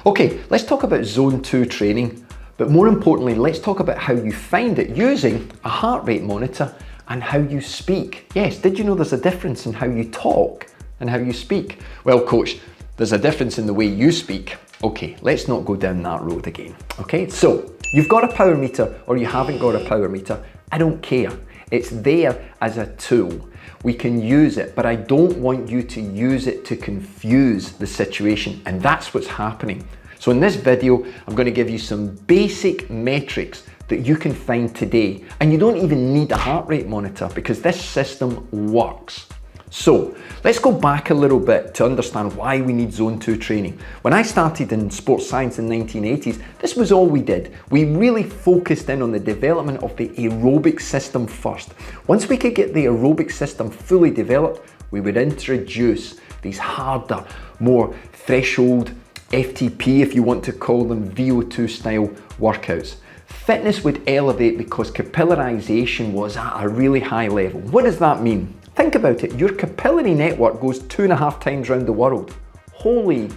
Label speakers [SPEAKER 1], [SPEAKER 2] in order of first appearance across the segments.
[SPEAKER 1] Okay, let's talk about Zone 2 training, but more importantly, let's talk about how you find it using a heart rate monitor and how you speak. Yes, did you know there's a difference in how you talk and how you speak? Well, coach, there's a difference in the way you speak. Okay, let's not go down that road again. Okay, so you've got a power meter or you haven't got a power meter, I don't care. It's there as a tool. We can use it, but I don't want you to use it to confuse the situation, and that's what's happening. So in this video, I'm going to give you some basic metrics that you can find today, and you don't even need a heart rate monitor because this system works. So let's go back a little bit to understand why we need Zone 2 training. When I started in sports science in the 1980s, this was all we did. We really focused in on the development of the aerobic system first. Once we could get the aerobic system fully developed, we would introduce these harder, more threshold, FTP if you want to call them, VO2 style workouts. Fitness would elevate because capillarization was at a really high level. What does that mean? Think about it, your capillary network goes 2.5 times around the world. Holy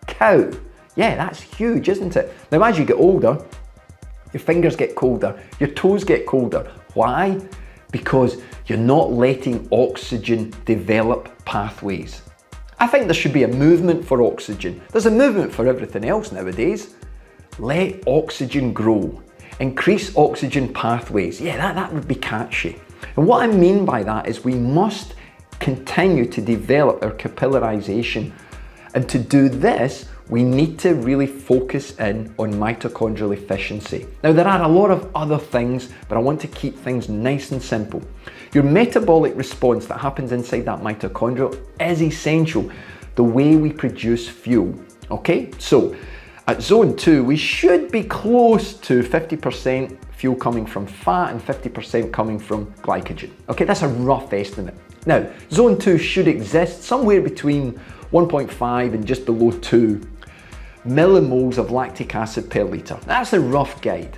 [SPEAKER 1] cow. Yeah, that's huge, isn't it? Now, as you get older, your fingers get colder, your toes get colder. Why? Because you're not letting oxygen develop pathways. I think there should be a movement for oxygen. There's a movement for everything else nowadays. Let oxygen grow. Increase oxygen pathways. Yeah, that would be catchy. And what I mean by that is we must continue to develop our capillarization. And to do this, we need to really focus in on mitochondrial efficiency. Now, there are a lot of other things, but I want to keep things nice and simple. Your metabolic response that happens inside that mitochondria is essential, the way we produce fuel. Okay, so at Zone 2, we should be close to 50% fuel coming from fat and 50% coming from glycogen. Okay, that's a rough estimate. Now, Zone 2 should exist somewhere between 1.5 and just below 2 millimoles of lactic acid per litre. That's a rough guide.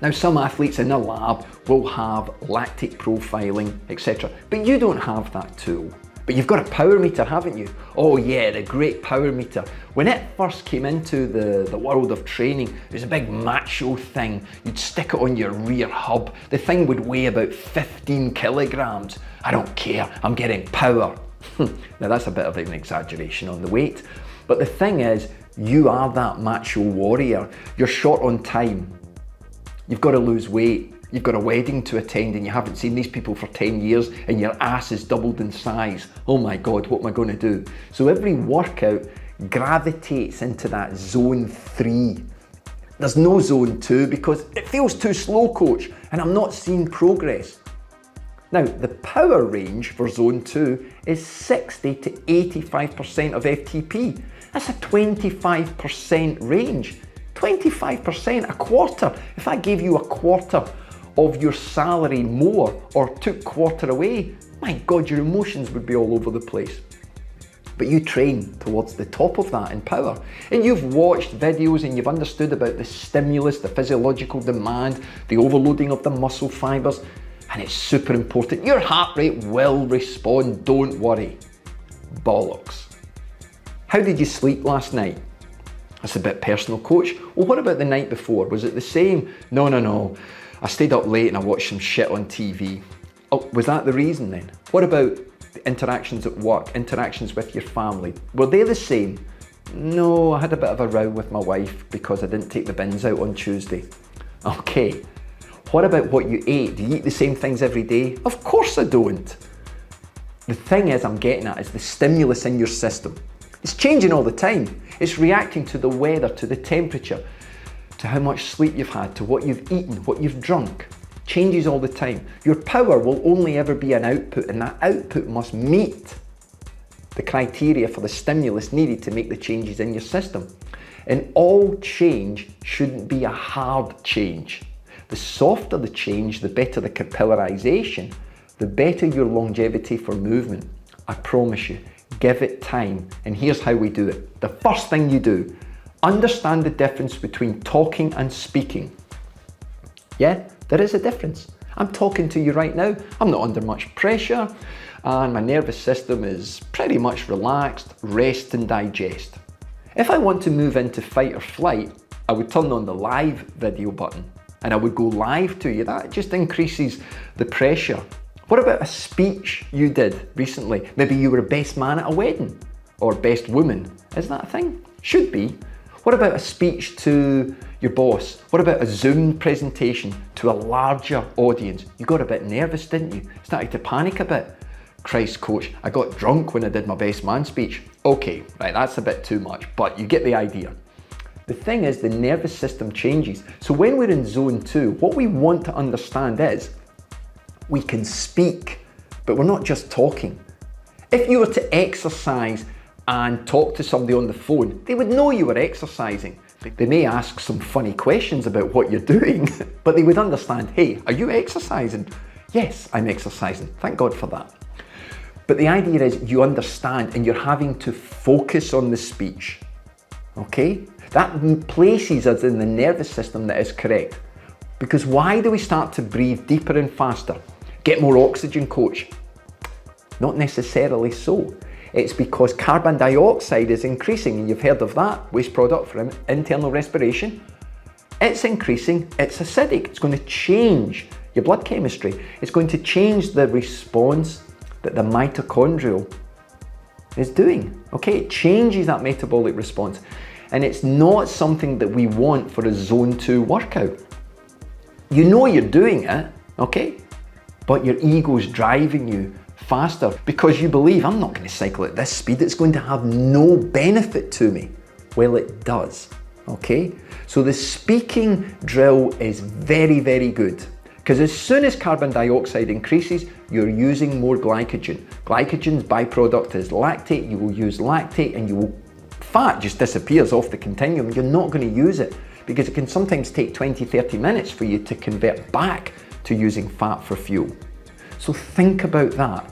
[SPEAKER 1] Now, some athletes in the lab will have lactic profiling, etc. But you don't have that tool. But you've got a power meter, haven't you? Oh yeah, the great power meter. When it first came into the world of training, it was a big macho thing. You'd stick it on your rear hub. The thing would weigh about 15 kilograms. I don't care, I'm getting power. Now that's a bit of an exaggeration on the weight. But the thing is, you are that macho warrior. You're short on time. You've got to lose weight. You've got a wedding to attend and you haven't seen these people for 10 years and your ass is doubled in size. Oh my God, what am I going to do? So every workout gravitates into that Zone 3. There's no Zone 2 because it feels too slow, coach, and I'm not seeing progress. Now, the power range for Zone 2 is 60 to 85% of FTP. That's a 25% range. 25%, a quarter. If I gave you a quarter of your salary more or took quarter away, my God, your emotions would be all over the place. But you train towards the top of that in power. And you've watched videos and you've understood about the stimulus, the physiological demand, the overloading of the muscle fibers, and it's super important. Your heart rate will respond, don't worry. Bollocks. How did you sleep last night? That's a bit personal, coach. Well, what about the night before? Was it the same? No. I stayed up late and I watched some shit on TV. Oh, was that the reason then? What about the interactions at work, interactions with your family? Were they the same? No, I had a bit of a row with my wife because I didn't take the bins out on Tuesday. Okay, what about what you ate? Do you eat the same things every day? Of course I don't. The thing is I'm getting at is the stimulus in your system. It's changing all the time. It's reacting to the weather, to the temperature, to how much sleep you've had, to what you've eaten, what you've drunk. Changes all the time. Your power will only ever be an output, and that output must meet the criteria for the stimulus needed to make the changes in your system. And all change shouldn't be a hard change. The softer the change, the better the capillarization, the better your longevity for movement. I promise you, give it time. And here's how we do it. The first thing you do, understand the difference between talking and speaking. Yeah, there is a difference. I'm talking to you right now. I'm not under much pressure and my nervous system is pretty much relaxed. Rest and digest. If I want to move into fight or flight, I would turn on the live video button and I would go live to you. That just increases the pressure. What about a speech you did recently? Maybe you were a best man at a wedding or best woman. Is that a thing? Should be. What about a speech to your boss? What about a Zoom presentation to a larger audience? You got a bit nervous, didn't you? Started to panic a bit. Christ, coach, I got drunk when I did my best man speech. Okay, right, that's a bit too much, but you get the idea. The thing is, the nervous system changes. So when we're in zone 2, what we want to understand is we can speak, but we're not just talking. If you were to exercise and talk to somebody on the phone, they would know you were exercising. They may ask some funny questions about what you're doing, but they would understand, hey, are you exercising? Yes, I'm exercising. Thank God for that. But the idea is you understand and you're having to focus on the speech, okay? That places us in the nervous system that is correct. Because why do we start to breathe deeper and faster? Get more oxygen, coach? Not necessarily so. It's because carbon dioxide is increasing, and you've heard of that, waste product for internal respiration. It's increasing, it's acidic, it's going to change your blood chemistry. It's going to change the response that the mitochondrial is doing. Okay, it changes that metabolic response. And it's not something that we want for a zone 2 workout. You know you're doing it, okay? But your ego's driving you faster because you believe, I'm not going to cycle at this speed, it's going to have no benefit to me. Well, it does, okay? So the speaking drill is very, very good. Because as soon as carbon dioxide increases, you're using more glycogen. Glycogen's byproduct is lactate. You will use lactate and fat just disappears off the continuum. You're not going to use it because it can sometimes take 20, 30 minutes for you to convert back to using fat for fuel. So think about that.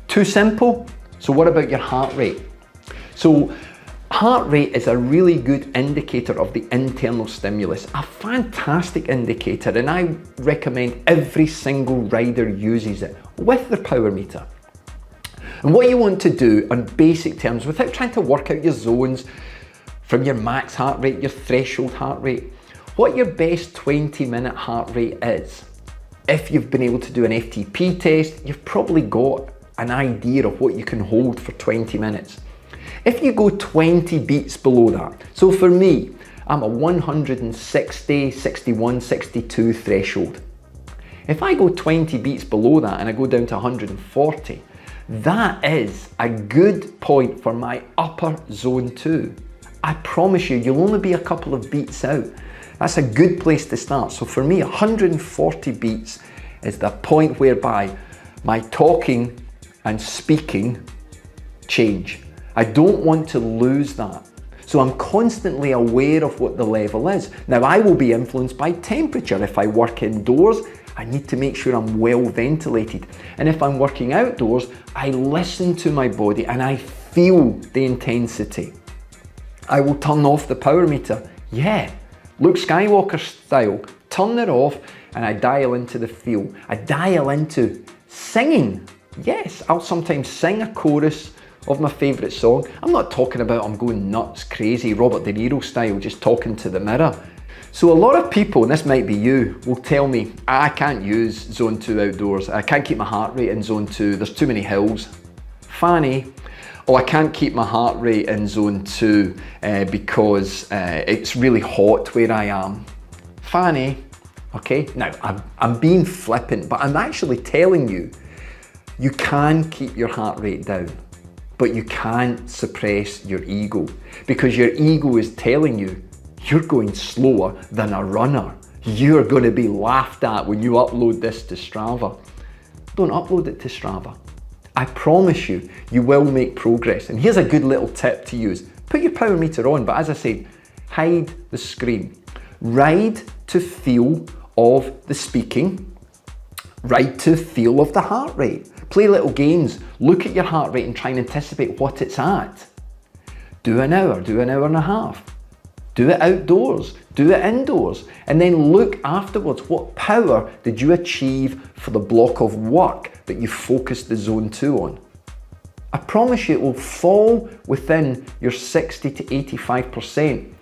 [SPEAKER 1] Too simple? So what about your heart rate? So heart rate is a really good indicator of the internal stimulus, a fantastic indicator, and I recommend every single rider uses it with their power meter. And what you want to do on basic terms, without trying to work out your zones from your max heart rate, your threshold heart rate, what your best 20-minute heart rate is. If you've been able to do an FTP test, you've probably got an idea of what you can hold for 20 minutes. If you go 20 beats below that, so for me, I'm a 160, 61, 62 threshold. If I go 20 beats below that and I go down to 140, that is a good point for my upper zone 2. I promise you, you'll only be a couple of beats out. That's a good place to start. So for me, 140 beats is the point whereby my talking and speaking change. I don't want to lose that. So I'm constantly aware of what the level is. Now I will be influenced by temperature. If I work indoors, I need to make sure I'm well ventilated. And if I'm working outdoors, I listen to my body and I feel the intensity. I will turn off the power meter. Yeah, Luke Skywalker style. Turn it off and I dial into the feel. I dial into singing. Yes, I'll sometimes sing a chorus of my favourite song. I'm not talking about I'm going nuts, crazy, Robert De Niro style, just talking to the mirror. So a lot of people, and this might be you, will tell me, I can't use zone 2 outdoors. I can't keep my heart rate in zone 2. There's too many hills. Fanny, oh, I can't keep my heart rate in zone 2 because it's really hot where I am. Fanny, okay, now I'm being flippant, but I'm actually telling you, you can keep your heart rate down, but you can't suppress your ego because your ego is telling you you're going slower than a runner. You're going to be laughed at when you upload this to Strava. Don't upload it to Strava. I promise you, you will make progress. And here's a good little tip to use. Put your power meter on, but as I said, hide the screen. Ride to feel of the speaking. Ride to feel of the heart rate. Play little games. Look at your heart rate and try and anticipate what it's at. Do an hour and a half. Do it outdoors, do it indoors, and then look afterwards. What power did you achieve for the block of work that you focused the zone 2 on? I promise you it will fall within your 60 to 85%,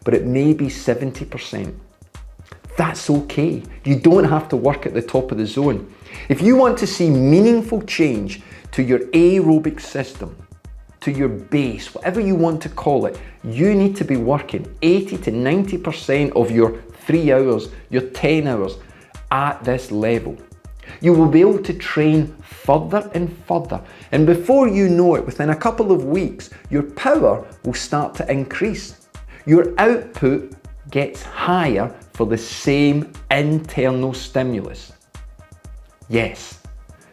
[SPEAKER 1] but it may be 70%. That's okay. You don't have to work at the top of the zone. If you want to see meaningful change to your aerobic system, to your base, whatever you want to call it, you need to be working 80 to 90% of your 3 hours, your 10 hours at this level. You will be able to train further and further. And before you know it, within a couple of weeks, your power will start to increase. Your output gets higher for the same internal stimulus. Yes,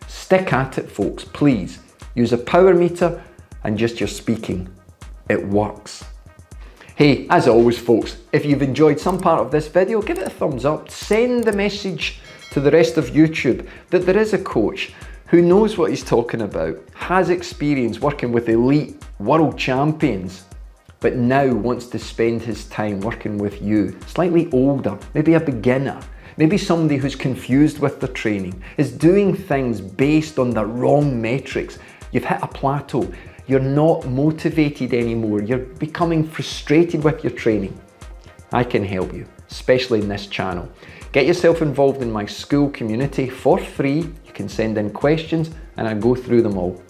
[SPEAKER 1] stick at it, folks, please. Use a power meter and just your speaking. It works. Hey, as always, folks, if you've enjoyed some part of this video, give it a thumbs up. Send the message to the rest of YouTube that there is a coach who knows what he's talking about, has experience working with elite world champions, but now wants to spend his time working with you, slightly older, maybe a beginner, maybe somebody who's confused with their training, is doing things based on the wrong metrics. You've hit a plateau. You're not motivated anymore. You're becoming frustrated with your training. I can help you, especially in this channel. Get yourself involved in my school community for free. You can send in questions and I go through them all.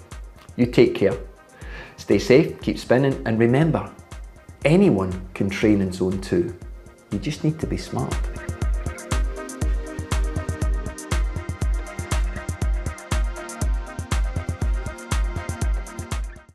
[SPEAKER 1] You take care. Stay safe, keep spinning, and remember, anyone can train in Zone 2. You just need to be smart.